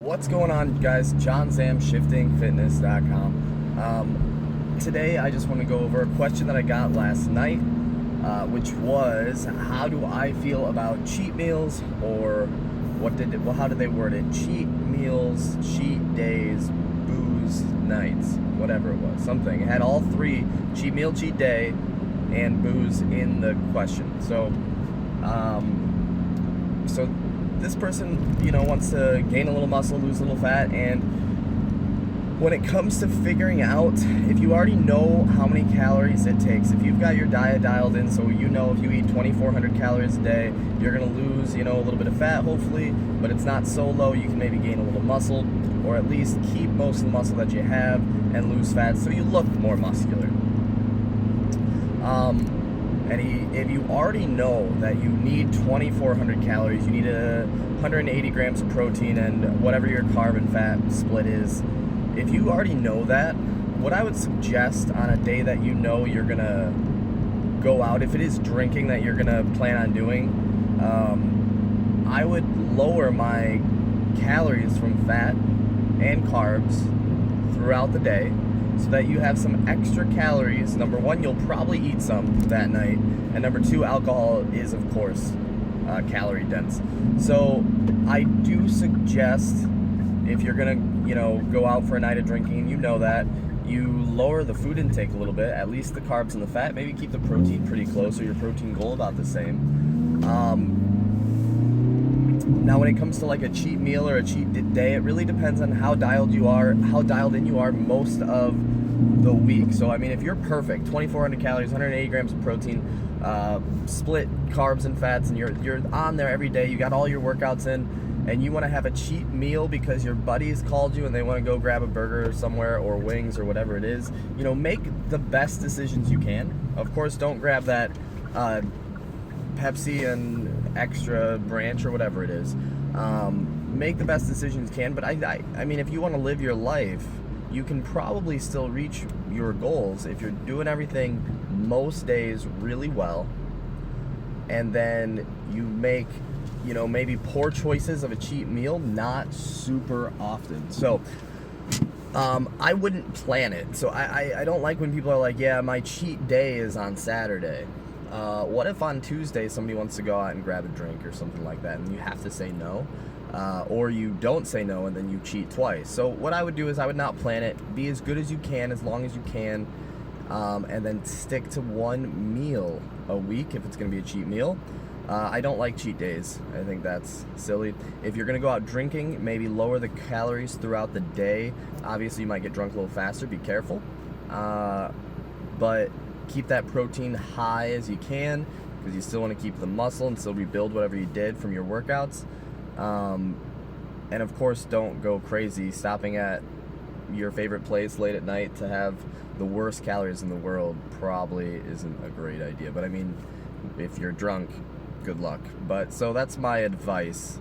What's going on, guys? JohnZamShiftingFitness.com. Today I just want to go over a question that I got last night, which was, how do I feel about cheat meals, or how did they word it? Cheat meals, cheat days, booze nights, whatever it was. Something. It had all three: cheat meal, cheat day, and booze in the question. So this person, wants to gain a little muscle, lose a little fat, and when it comes to figuring out, if you already know how many calories it takes, if you've got your diet dialed in, so if you eat 2,400 calories a day, you're going to lose, a little bit of fat, hopefully, but it's not so low, you can maybe gain a little muscle, or at least keep most of the muscle that you have and lose fat so you look more muscular. If you already know that you need 2,400 calories, you need 180 grams of protein and whatever your carb and fat split is, if you already know that, what I would suggest on a day that you know you're going to go out, if it is drinking that you're going to plan on doing, I would lower my calories from fat and carbs throughout the day, so that you have some extra calories. Number one, you'll probably eat some that night, and number two, alcohol is, of course, calorie dense. So I do suggest, if you're gonna go out for a night of drinking, you know that, you lower the food intake a little bit, at least the carbs and the fat, maybe keep the protein pretty close, or your protein goal about the same. Now when it comes to like a cheat meal or a cheat day, it really depends on how dialed in you are most of the week. So I mean, if you're perfect, 2,400 calories, 180 grams of protein, split carbs and fats, and you're on there every day, you got all your workouts in, and you want to have a cheat meal because your buddies called you and they want to go grab a burger somewhere, or wings, or whatever it is, make the best decisions you can. Of course, don't grab that Pepsi and extra branch or whatever it is. Make the best decisions you can, but I mean, if you want to live your life, you can probably still reach your goals if you're doing everything most days really well, and then you make maybe poor choices of a cheat meal not super often. So I wouldn't plan it. So I don't like when people are like, yeah, my cheat day is on Saturday. What if on Tuesday somebody wants to go out and grab a drink or something like that, and you have to say no? Or you don't say no and then you cheat twice. So what I would do is I would not plan it. Be as good as you can, as long as you can, and then stick to one meal a week if it's going to be a cheat meal. I don't like cheat days. I think that's silly. If you're going to go out drinking, maybe lower the calories throughout the day. Obviously, you might get drunk a little faster. Be careful. But keep that protein high as you can, because you still want to keep the muscle and still rebuild whatever you did from your workouts. And of course, don't go crazy stopping at your favorite place late at night to have the worst calories in the world. Probably isn't a great idea, but I mean, if you're drunk, good luck. But so that's my advice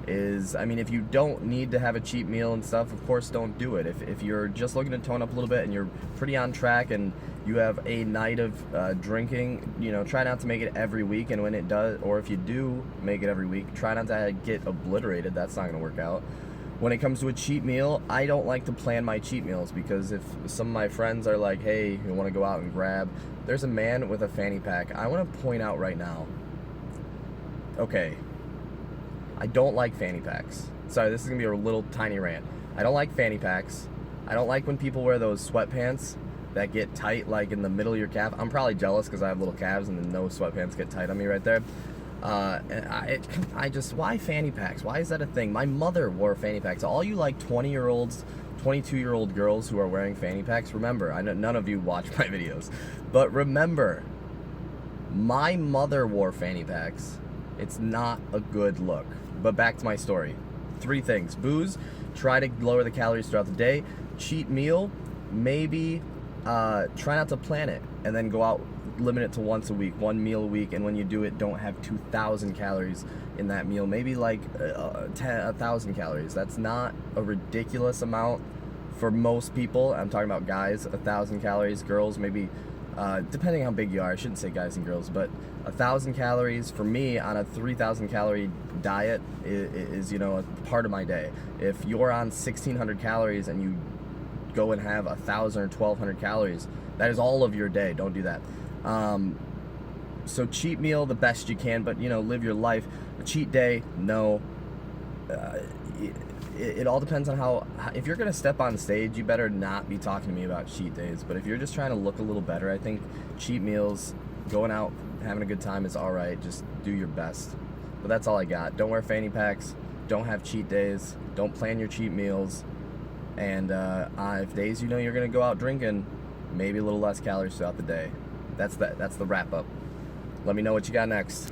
is, I mean, if you don't need to have a cheat meal and stuff, of course don't do it. If you're just looking to tone up a little bit and you're pretty on track and you have a night of drinking, try not to make it every week, and when it does, or if you do make it every week, try not to get obliterated. That's not going to work out. When it comes to a cheat meal, I don't like to plan my cheat meals, because if some of my friends are like, hey, you want to go out and grab, there's a man with a fanny pack. I want to point out right now, okay, I don't like fanny packs. Sorry, this is going to be a little tiny rant. I don't like fanny packs. I don't like when people wear those sweatpants that get tight, like in the middle of your calf. I'm probably jealous because I have little calves and then no sweatpants get tight on me right there. And I just, why fanny packs? Why is that a thing? My mother wore fanny packs. All you like 20-year-olds, 22-year-old girls who are wearing fanny packs, remember, I know none of you watch my videos, but remember, my mother wore fanny packs. It's not a good look. But back to my story. 3 things. Booze, try to lower the calories throughout the day. Cheat meal, maybe try not to plan it, and then go out, limit it to once a week, 1 meal a week, and when you do it, don't have 2,000 calories in that meal. Maybe like 1,000 calories. That's not a ridiculous amount for most people. I'm talking about guys, 1,000 calories. Girls, maybe depending how big you are. I shouldn't say guys and girls, but 1,000 calories for me on a 3,000 calorie diet is a part of my day. If you're on 1,600 calories and you go and have 1,000 or 1,200 calories, that is all of your day. Don't do that. So cheat meal the best you can, but live your life. A cheat day, no. It all depends on how. If you're gonna step on stage, you better not be talking to me about cheat days. But if you're just trying to look a little better, I think cheat meals, going out, having a good time is all right. Just do your best. But that's all I got. Don't wear fanny packs. Don't have cheat days. Don't plan your cheat meals. And if days you're gonna go out drinking, maybe a little less calories throughout the day. That's the wrap up. Let me know what you got next.